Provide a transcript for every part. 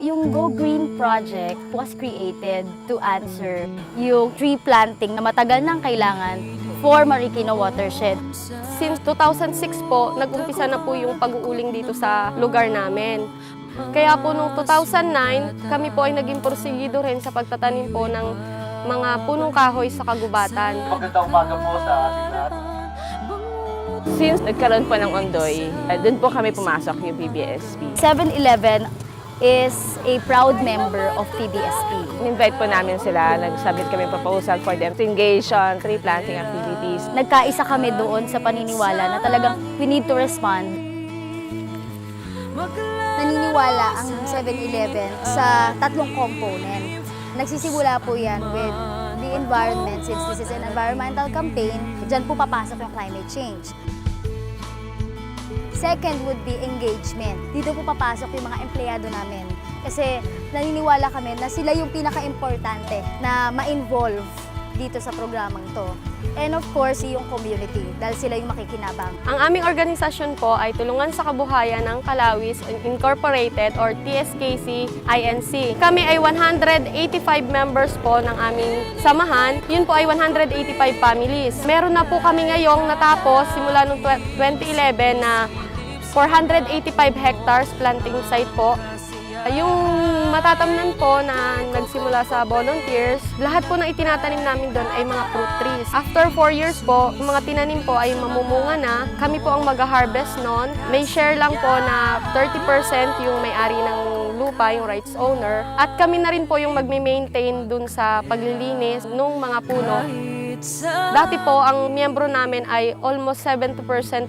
Yung Go Green Project was created to answer yung tree planting na matagal nang kailangan for Marikina Watershed. Since 2006 po, nag-umpisa na po yung pag-uuling dito sa lugar namin. Kaya po noong 2009, kami po ay naging porsigido rin sa pagtatanim po ng mga punong kahoy sa kagubatan. Magandang umaga po sa ating lahat. Since nagkaroon po ng Ondoy, doon po kami pumasok yung PBSP. 7-Eleven is a proud member of PBSP. In-invite po namin sila, nag-submit kami proposal for them to engage on tree planting activities. Nagkaisa kami doon sa paniniwala na talagang we need to respond. Naniniwala ang 7-Eleven sa tatlong component. Nagsisimula po yan with the environment, since this is an environmental campaign, dyan po papasok yung climate change. Second would be engagement. Dito po papasok yung mga empleyado namin. Kasi naniniwala kami na sila yung pinaka-importante na ma-involve dito sa programang to. And of course, yung community, dahil sila yung makikinabang. Ang aming organisasyon po ay Tulungan sa Kabuhayan ng Kalawis Incorporated or TSKC INC. Kami ay 185 members po ng aming samahan. Yun po ay 185 families. Meron na po kami ngayong natapos simula noong 2011 na 485 hectares planting site po. Yung matatamnan po na nagsimula sa volunteers, lahat po ng itinatanim namin doon ay mga fruit trees. After 4 years po, yung mga tinanim po ay mamumunga na. Kami po ang mag-harvest noon. May share lang po na 30% yung may-ari ng lupa, yung rights owner. At kami na rin po yung magme-maintain doon sa paglilinis ng mga puno. Dati po, ang miyembro namin ay almost 70%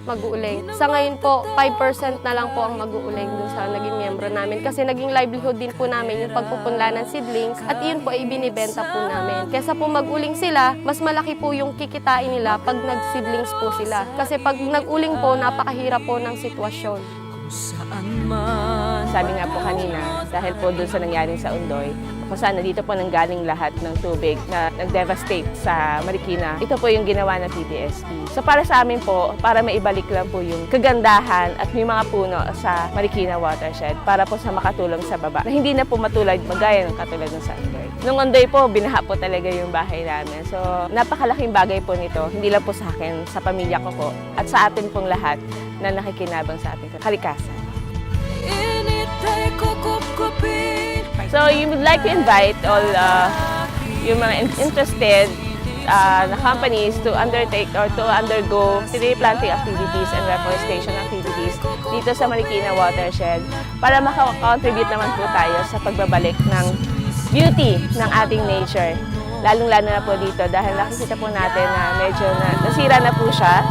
mag-uuling. Sa ngayon po, 5% na lang po ang mag-uuling dun sa naging miyembro namin. Kasi naging livelihood din po namin yung pagpupunla ng seedlings at yun po ay binibenta po namin. Kesa po mag-uling sila, mas malaki po yung kikitain nila pag nag-seedlings po sila. Kasi pag nag-uling po, napakahirap po ng sitwasyon. Sabi nga po kanina, dahil po doon sa nangyari sa Ondoy, kung saan dito po nanggaling lahat ng tubig na nag-devastate sa Marikina, ito po yung ginawa ng PBSP. So para sa amin po, para maibalik lang po yung kagandahan at may mga puno sa Marikina Watershed para po sa makatulong sa baba, na hindi na po matulad magaya ng katulad ng sa Ondoy. Nung Ondoy po, binaha po talaga yung bahay namin. So napakalaking bagay po nito, hindi lang po sa akin, sa pamilya ko po, at sa atin pong lahat na nakikinabang sa ating kalikasan. So, you would like to invite all yung mga interested na companies to undertake or to undergo tree planting activities and reforestation activities dito sa Marikina Watershed para makakontribute naman po tayo sa pagbabalik ng beauty ng ating nature. Lalong-lalo na po dito dahil nakikita po natin na medyo nasira na po siya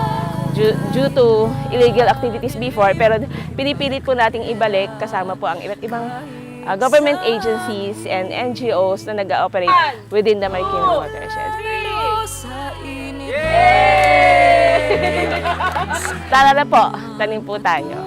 due to illegal activities before, pero pinipilit po nating ibalik kasama po ang iba't ibang government agencies and NGOs na nag-ooperate within the Marikina Watershed. Tara na po, tanim po tayo.